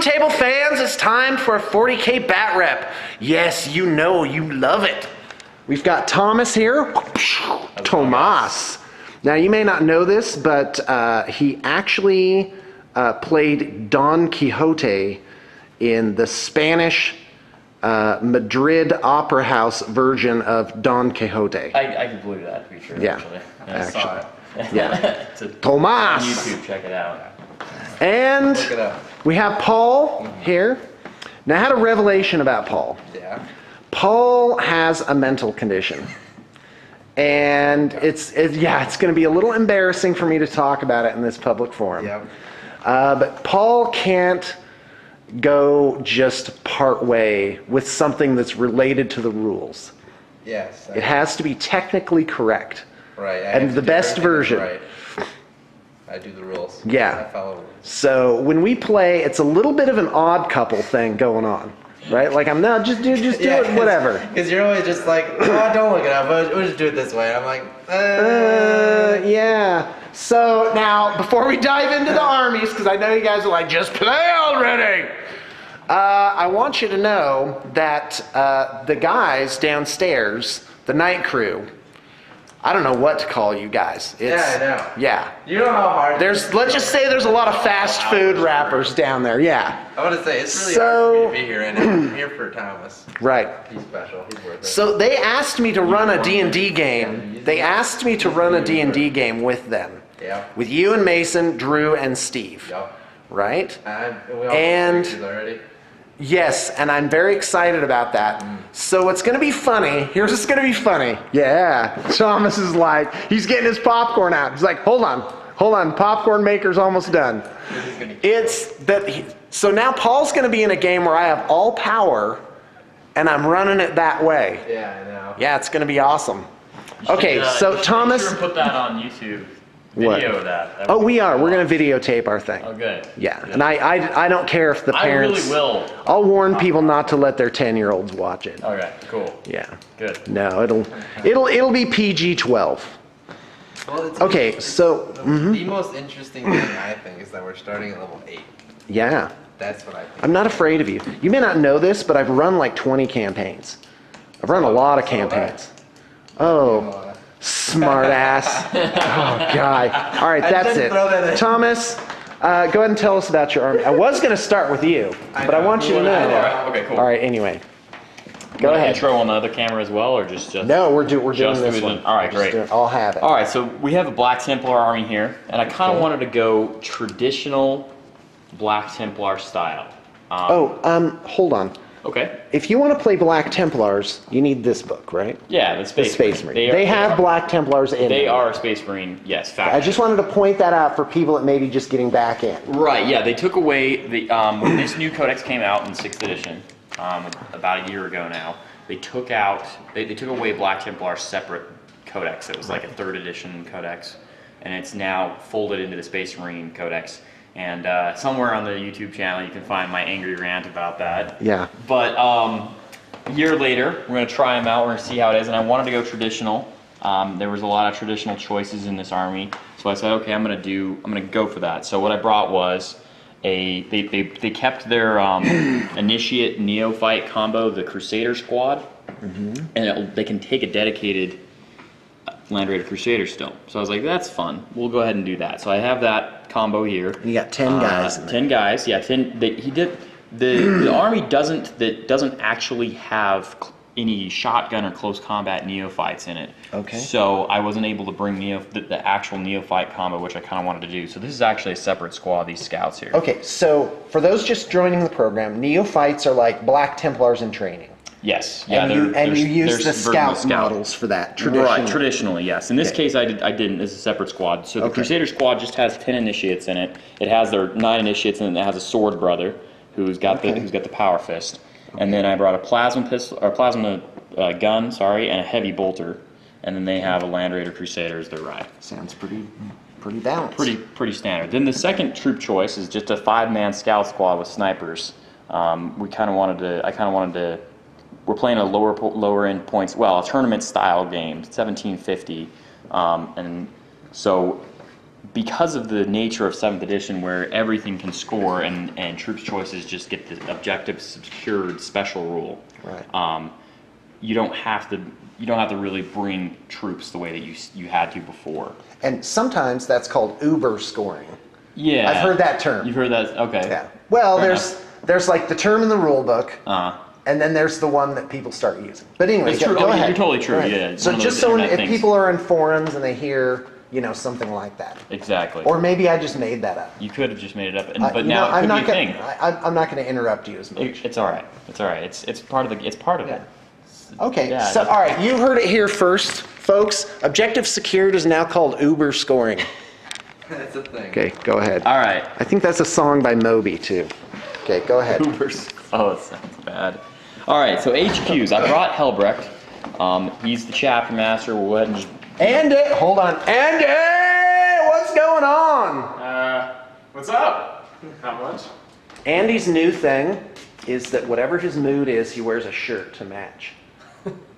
Table fans, it's time for a 40K bat rep. Yes, you know you love it. We've got Thomas here. Tomas. Now, you may not know this, but he actually played Don Quixote in the Spanish Madrid Opera House version of Don Quixote. I can believe that, to be true, yeah, actually. I saw it. Yeah. Tomas. On YouTube, check it out. And Look it up. we have Paul here. Now, I had a revelation about Paul. Yeah. Paul has a mental condition. And it's going to be a little embarrassing for me to talk about it in this public forum. Yep. But Paul can't go just part way with something that's related to the rules. Yes. It has to be technically correct. Right. And the best version. Right. I do the rules. Yeah. I follow rules. So when we play, it's a little bit of an odd couple thing going on. Right? Like, I'm not, just do it, whatever. Because you're always just like, oh, don't look it up, we'll just do it this way. I'm like, yeah. So now, before we dive into the armies, because I know you guys are like, just play already. I want you to know that the guys downstairs, the night crew, I don't know what to call you guys. Yeah, I know. Yeah. You know how hard Let's just say there's a lot of fast food wrappers down there. Yeah. I want to say, it's really hard for me to be here right now. I'm here for Thomas. Right. He's special. He's worth it. So they asked me to run a D&D game. They asked me to run a D&D game with them. Yeah. With you and Mason, Drew, and Steve. Yep. Right? We all And already. yes, and I'm very excited about that. So what's going to be funny, here's what's going to be funny. Yeah, Thomas is like, he's getting his popcorn out. He's like, hold on, popcorn maker's almost done. So now Paul's going to be in a game where I have all power, and I'm running it that way. Yeah, I know. Yeah, it's going to be awesome. Okay, so Thomas. Make sure and put that on YouTube. What? Video of that. Oh, we are. We're going to videotape our thing. Oh, good. Yeah, Good. and I don't care if the parents. I really will. I'll warn people not to let their 10-year-olds watch it. Okay, cool. Yeah. Good. No, it'll be PG-12. Well, it's Okay, so the most interesting thing I think is that we're starting at level 8. yeah, That's what I think. I'm not afraid of you. You may not know this, but I've run like 20 campaigns. I've run a lot of campaigns. Oh. Smart ass. Oh, God. All right, that's it. Thomas, go ahead and tell us about your army. I was going to start with you, but I want you to know. Okay, cool. All right, anyway. Go ahead. Intro on the other camera as well, or just No, we're doing this one. All right, great. I'll have it. All right, so we have a Black Templar army here, and I kind of wanted to go traditional Black Templar style. Hold on. Okay. If you want to play Black Templars, you need this book, right? Yeah, the Space Marine. They have Black Templars in They them. are Space Marine, yes. I just wanted to point that out for people that may be just getting back in. Right, yeah, they took away the when this new codex came out in 6th edition, about a year ago now. They took away Black Templar's separate codex. It was like a 3rd edition codex, and it's now folded into the Space Marine codex. And somewhere on the YouTube channel you can find my angry rant about that. Yeah. But a year later, we're going to try them out. We're going to see how it is. And I wanted to go traditional. There was a lot of traditional choices in this army, so I said, okay, I'm going to go for that. So what I brought was they kept their initiate neophyte combo, the Crusader squad, and they can take a dedicated Land Raider Crusader still. So I was like, that's fun. We'll go ahead and do that. So I have that combo here. You got 10 guys in there. 10 guys, yeah. 10. The army doesn't actually have any shotgun or close combat neophytes in it. Okay. So I wasn't able to bring the actual neophyte combo, which I kind of wanted to do. So this is actually a separate squad, these scouts here. Okay, so for those just joining the program, neophytes are like Black Templars in training. Yes. Yeah. And you use the scout models for that traditionally. Right. Traditionally, yes. In this case, I didn't. It's a separate squad. So the Crusader squad just has 10 initiates in it. It has their 9 initiates, and it has a sword brother who's got the power fist. And then I brought a plasma gun, and a heavy bolter. And then they have a Land Raider Crusader as their ride. Sounds pretty balanced. Pretty standard. Then the second troop choice is just a 5-man scout squad with snipers. I kind of wanted to. We're playing a lower end points, a tournament style game, 1750, and so because of the nature of 7th edition, where everything can score and troops choices just get the objective secured special rule. Right. You don't have to really bring troops the way that you had to before. And sometimes that's called uber scoring. Yeah. I've heard that term. You've heard that? Okay. Yeah. Well, Fair there's like the term in the rule book. And then there's the one that people start using. But anyway, That's true. go ahead. You're totally true. Go ahead. Yeah. So One of just those so internet if things. people are in forums and they hear, something like that. Exactly. Or maybe I just made that up. You could have just made it up, but now it I'm could not be a gonna, thing. I'm not going to interrupt you as much. It's all right. It's all right. It's part of it. Okay. Yeah, So all right, you heard it here first, folks. Objective secured is now called uber scoring. That's a thing. Okay, go ahead. All right. I think that's a song by Moby too. Okay, go ahead. Ubers. Oh, that sounds bad. All right, so HQs. I brought Helbrecht. He's the chapter master. We'll go ahead and just... Andy, hold on. Andy, what's going on? What's up? Not much. Andy's new thing is that whatever his mood is, he wears a shirt to match.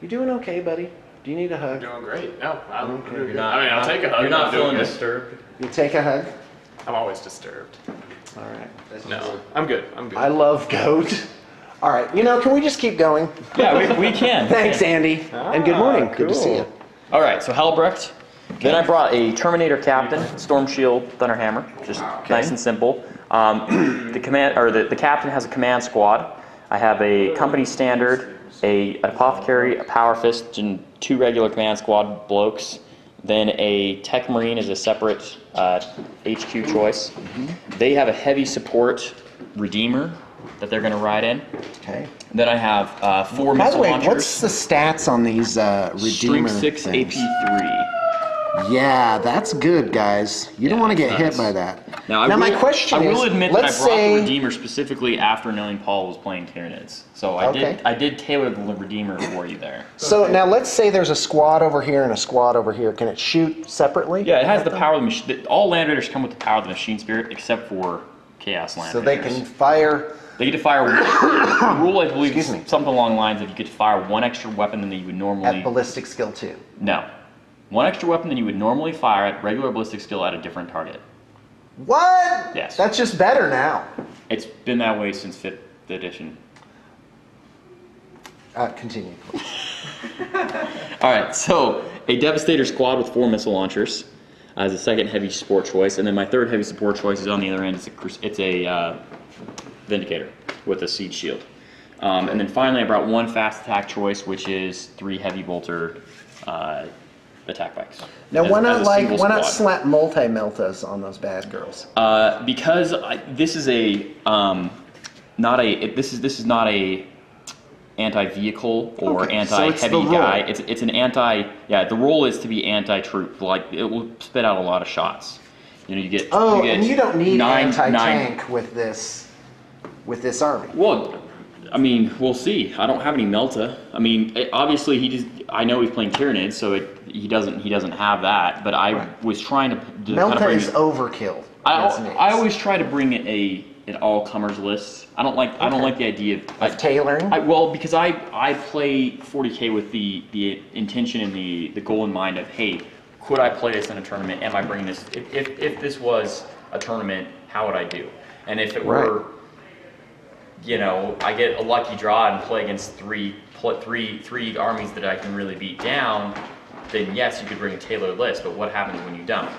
You doing okay, buddy? Do you need a hug? Doing great. No, I'm Okay. doing You're good. I mean, I'll take a hug. You're not I'm doing feeling good. disturbed? You take a hug? I'm always disturbed. All right. No, I'm good. I'm good. I love goat. All right, can we just keep going? Yeah, we can. Thanks, Andy. And good morning. Good to see you. All right, so Helbrecht. Then I brought a Terminator Captain, Storm Shield, Thunderhammer, just nice and simple. The captain has a command squad. I have a company standard, an apothecary, a power fist, and 2 regular command squad blokes. Then a tech marine is a separate HQ choice. They have a heavy support redeemer that they're going to ride in. Okay. Then I have 4 By the missile way, launchers. what's the stats on these redeemer Strength 6, things? AP 3. Yeah, that's good, guys. You don't want to get that's hit nice. by that. Now, my question I is, will admit that I let's brought say, the Redeemer specifically after knowing Paul was playing Tyranids. So I did tailor the Redeemer for you there. So now let's say there's a squad over here and a squad over here. Can it shoot separately? Yeah, it has the power of the machine. All Land Raiders come with the power of the Machine Spirit except for Chaos Land So they Raiders. can fire. They get to fire. The rule, I believe, Excuse is me. something along the lines of you get to fire 1 extra weapon than you would normally. At ballistic skill 2. No. 1 extra weapon than you would normally fire at regular ballistic skill at a different target. What? Yes. That's just better now. It's been that way since 5th edition. Continue, please. All right, so a Devastator squad with 4 missile launchers as a second heavy support choice, and then my third heavy support choice is on the other end. It's a Vindicator with a Siege Shield. And then finally, I brought 1 fast attack choice, which is 3 heavy bolter attack bikes. Now, As- why as not a like single why not squad. slap multi-meltas on those bad girls? Because this is a this is not a anti-vehicle or Okay, so it's the anti-heavy role. guy. It's an anti. Yeah, the role is to be anti-troop. Like it will spit out a lot of shots. You get. Oh, you get and you don't need nine- anti-tank with this army. Well, I mean, we'll see. I don't have any Melta. I mean, obviously I know he's playing Tyranids, so he doesn't have that. But I was trying to Melta bring. is overkill. I against nades. always try to bring an all comers list. I don't like the idea Of tailoring. because I play 40K with the intention and the goal in mind of, hey, could I play this in a tournament? Am I bringing this? If this was a tournament, how would I do? And if it were, I get a lucky draw and play against three armies that I can really beat down, then yes, you could bring a tailored list. But what happens when you don't?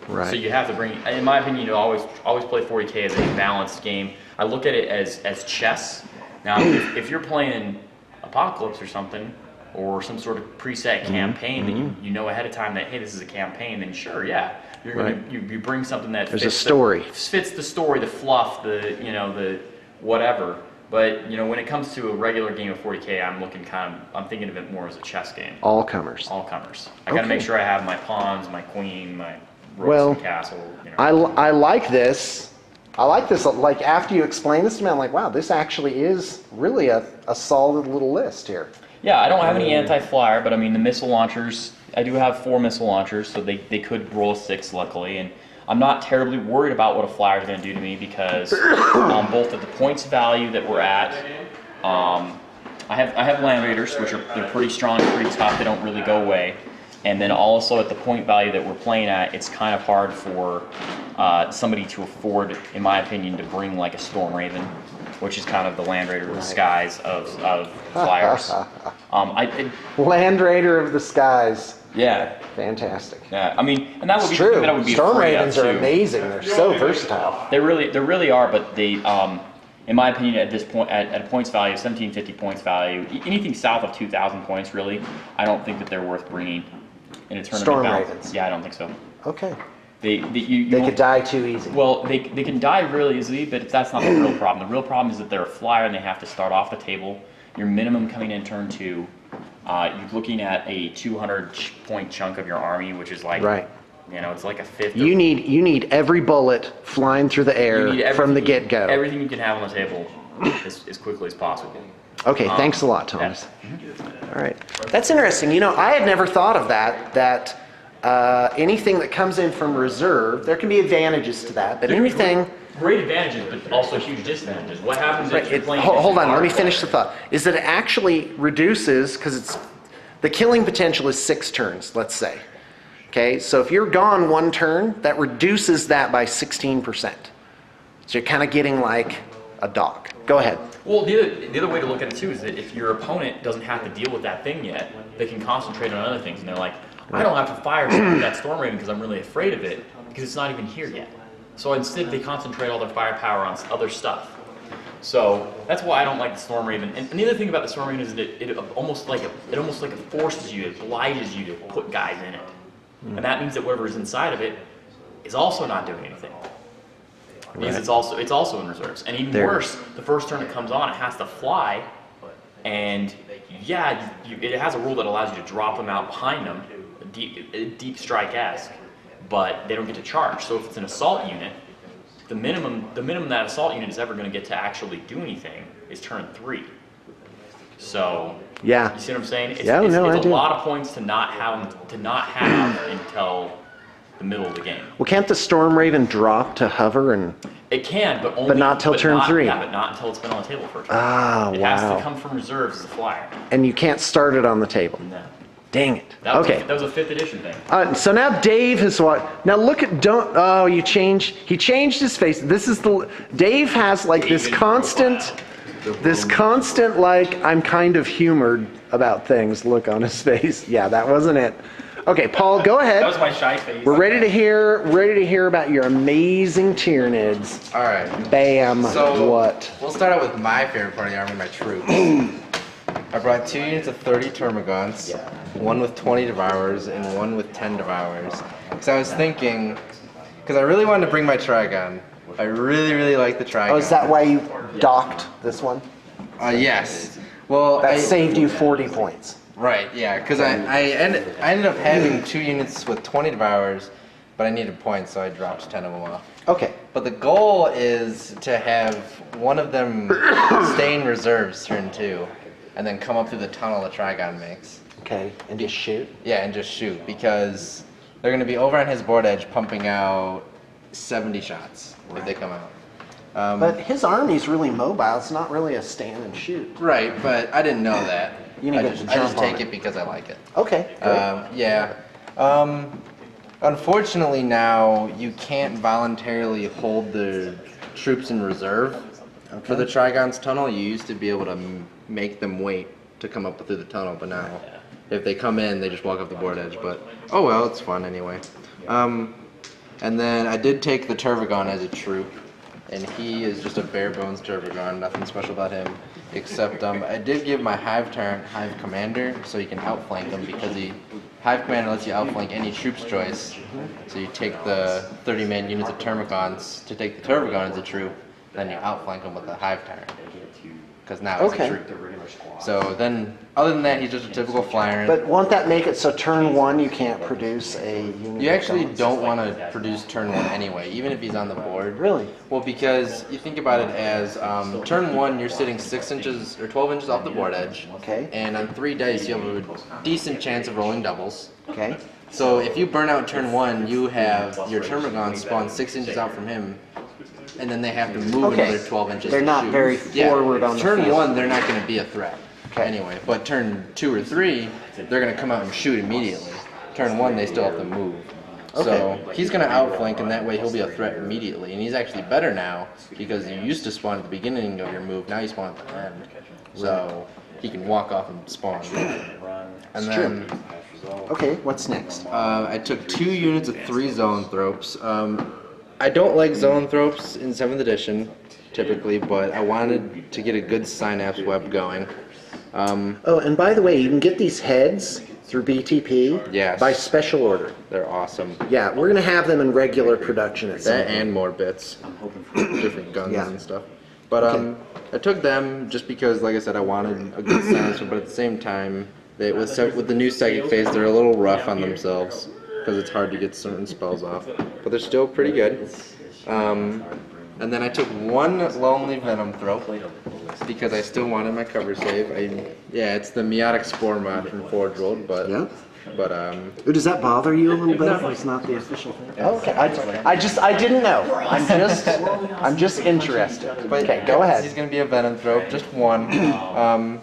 Right. So you have to bring, in my opinion, you always play 40K as a balanced game. I look at it as chess. Now, if you're playing Apocalypse or something, or some sort of preset campaign that you know ahead of time that, hey, this is a campaign, then sure, yeah, you're gonna you bring something that There's a story. fits the story, the fluff, the whatever. But when it comes to a regular game of 40K, I'm thinking of it more as a chess game. All comers. All comers. I got to make sure I have my pawns, my queen, my rooks Well, and castle. I like this. I like this. Like after you explain this to me, I'm like, wow, this actually is really a solid little list here. Yeah, I don't have any anti-flyer, but I mean the missile launchers, I do have 4 missile launchers, so they could roll a 6 luckily, and I'm not terribly worried about what a flyer is going to do to me because both at the points value that we're at, I have Land Raiders, which they're pretty strong, pretty tough, they don't really go away. And then also at the point value that we're playing at, it's kind of hard for somebody to afford, in my opinion, to bring like a Storm Raven, which is kind of the Land Raider of the skies of flyers. Land Raider of the skies. Yeah. Fantastic. Yeah, I mean, and that would It's be true. something that I would be Storm afraid Ravens of are too. amazing. They're so versatile. They really are, but they, in my opinion, at this point, at a points value, 1750 points value, anything south of 2,000 points, really, I don't think that they're worth bringing in a tournament. Storm balance. Ravens. Yeah, I don't think so. Okay. You They could die too easy. Well, they can die really easily, but that's not the real problem. The real problem is that they're a flyer and they have to start off the table. Your minimum coming in turn 2, you're looking at a 200 point chunk of your army, which is like, Right. you know, it's like a fifth. You need every bullet flying through the air from the get-go. Everything you can have on the table as quickly as possible. Okay, thanks a lot, Thomas. All right. That's interesting. You know, I had never thought of that anything that comes in from reserve, there can be advantages to that, but anything... Great advantages, but also huge disadvantages. What happens if you're playing... Hold on, let me finish the thought. Is that it actually reduces, because the killing potential is 6 turns, let's say. Okay, so if you're gone 1 turn, that reduces that by 16%. So you're kind of getting like a dog. Go ahead. Well, the other way to look at it too is that if your opponent doesn't have to deal with that thing yet, they can concentrate on other things, and they're like, I don't have to fire that Storm Raven because I'm really afraid of it, because it's not even here yet. So instead, they concentrate all their firepower on other stuff. So that's why I don't like the Storm Raven. And the other thing about the Storm Raven is that it almost like forces you, it obliges you to put guys in it, and that means that whatever's inside of it is also not doing anything. Because it's also in reserves. And even worse, the first turn it comes on, it has to fly, and yeah, it has a rule that allows you to drop them out behind them, deep strike-esque, but they don't get to charge. So if it's an assault unit, the minimum that assault unit is ever going to get to actually do anything is turn 3. So Yeah. you see what I'm saying? It's I a do. lot of points to not have until the middle of the game. Well, can't the Storm Raven drop to hover and... It can, but only. not till turn 3. Yeah, but not until it's been on the table for a turn. Ah, It has wow. to come from reserves as a flyer. And you can't start it on the table. No. Dang it. That was Okay. that was a 5th edition thing. So now Dave has what? Now look at he changed his face. Dave has like this constant like I'm kind of humored about things look on his face. Yeah, that wasn't it. Okay, Paul, go ahead. That was my shy face. We're ready to hear about your amazing Tyranids. All right. Bam. So What? We'll start out with my favorite part of the army, my troops. I brought 2 units of 30 Termagants, 1 with 20 Devourers, and 1 with 10 Devourers. Because I was thinking, because I really wanted to bring my Trigon. I really like the Trigon. Oh, is that why you docked this one? Yes. Well, That saved you 40 points. Right, yeah, because I ended up having 2 units with 20 Devourers, but I needed points, so I dropped 10 of them off. Okay. But the goal is to have one of them stay in reserves turn 2, and then come up through the tunnel the Trigon makes. Okay, and just shoot. Yeah, and just shoot, because they're going to be over on his board edge pumping out 70 shots if they come out. But his army's really mobile. It's not really a stand and shoot. Right, but I didn't know that. You need I to just jump on take it. it because I like it. Okay. Great. Yeah. Unfortunately now, you can't voluntarily hold the troops in reserve for the Trigon's tunnel. You used to be able to make them wait to come up through the tunnel, but now if they come in, they just walk up the board edge. But oh well, it's fun anyway. And then I did take the Tervagon as a troop, and he is just a bare bones Tervagon, nothing special about him. Except I did give my Hive Commander so you can outflank him, because Hive Commander lets you outflank any troop's choice. So you take the 30-man units of Termagants to take the Tervagon as a troop, then you outflank him with the Hive Tyrant, because now he's a troop. So then, other than that, he's just a typical flyer. But won't that make it so turn 1 you can't produce a unit? You of actually guns? don't want to produce turn 1 anyway, even if he's on the board. Really? Well, because you think about it as turn 1, you're sitting 6 inches or 12 inches off the board edge. Okay. And on 3 dice, you have a decent chance of rolling doubles. Okay. So if you burn out turn 1, you have your Termagon spawn 6 inches out from him, and then they have to move Okay. another 12 inches. They're to not shoot. very forward on the turn field. 1, they're not going to be a threat. Okay. Anyway, but turn 2 or 3, they're going to come out and shoot immediately. turn 1 they still have to move. So he's going to outflank, and that way he'll be a threat immediately. And he's actually better now because you used to spawn at the beginning of your move. Now you spawn at the end. So he can walk off and spawn. And then, Okay, what's next? I took 2 units of 3 zoanthropes. I don't like zoanthropes in 7th edition, typically, but I wanted to get a good synapse web going. Oh, and by the way, you can get these heads through BTP Yes. by special order. They're awesome. Yeah, we're gonna have them in regular production at some That point. and more bits, different guns Yeah. and stuff. But I took them just because, like I said, I wanted a good silencer. But at the same time, with the new psychic phase, they're a little rough on themselves because it's hard to get certain spells off. But they're still pretty good. And then I took 1 lonely venom thrope because I still wanted my cover save. Yeah, it's the Meotic Spore mod from Forge World, but Yeah. but Ooh, does that bother you a little bit? It's not the official thing. Okay, I didn't know. I'm just interested. Okay, go He's ahead. gonna be a venom thrope, just 1.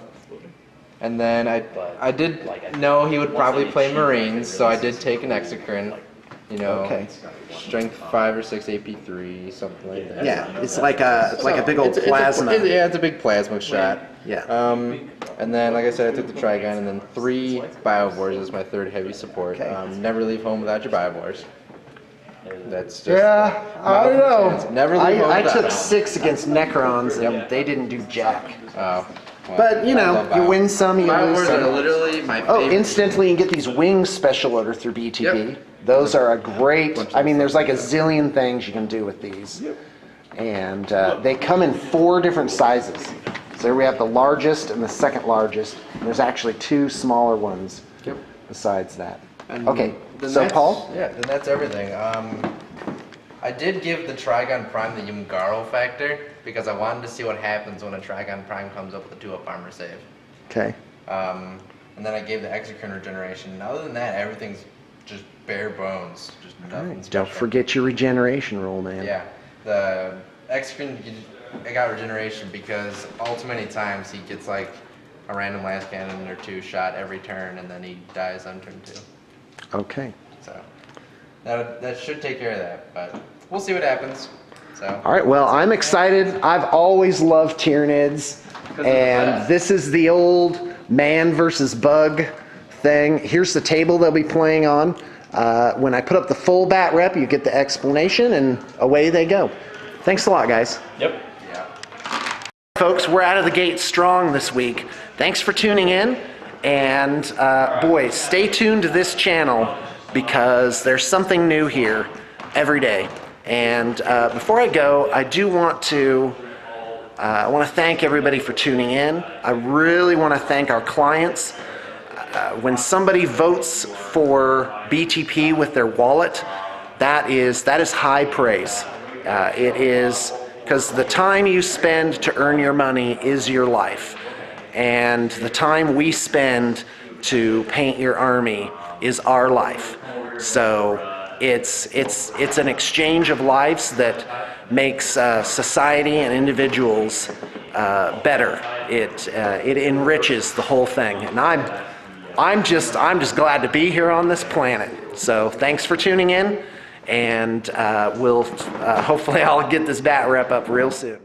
And then I did know he would probably play Marines, so I did take an Exocrine. You know, Okay. strength 5 or 6, AP 3, something like that. Yeah, it's like a big old plasma. Yeah, it's a big plasma shot. Yeah. And then, like I said, I took the Trigon, and then 3 Biovores as my 3rd heavy support. Never leave home without your Biovores. That's just I don't know. Never leave home I without took them. 6 against Necrons, and they didn't do jack. Oh. Well, But you I know, love you Biovores. win some, you lose Biovores are some. literally my Oh, favorite. instantly you can get these wings special order through BTP. Yep. Those are a great, I mean, there's like a zillion things you can do with these. And they come in 4 different sizes. So here we have the largest and the second largest. And there's actually 2 smaller ones besides that. And Okay, then so that's- Paul? Yeah, then that's everything. I did give the Trigon Prime the Yumgaro factor because I wanted to see what happens when a Trigon Prime comes up with a 2-up armor save. Okay. And then I gave the Exocrine regeneration. And other than that, everything's just bare bones. Just nothing Don't special. forget your regeneration roll, man. Yeah, the Exocrine, I got regeneration because ultimately times he gets like a random last cannon or 2 shot every turn, and then he dies on turn 2. Okay. So that should take care of that, but we'll see what happens. So. All right, well, I'm excited. I've always loved Tyranids, and this is the old man versus bug thing. Here's the table they'll be playing on. When I put up the full bat rep, you get the explanation, and away they go. Thanks a lot, guys. Yep. Folks, we're out of the gate strong this week. Thanks for tuning in, and boys, stay tuned to this channel because there's something new here every day. And before I go, I do want to thank everybody for tuning in. I really want to thank our clients. When somebody votes for BTP with their wallet, that is high praise. It is because the time you spend to earn your money is your life, and the time we spend to paint your army is our life. So it's an exchange of lives that makes society and individuals better. It enriches the whole thing, and I'm just glad to be here on this planet. So thanks for tuning in, and hopefully I'll get this bat rep up real soon.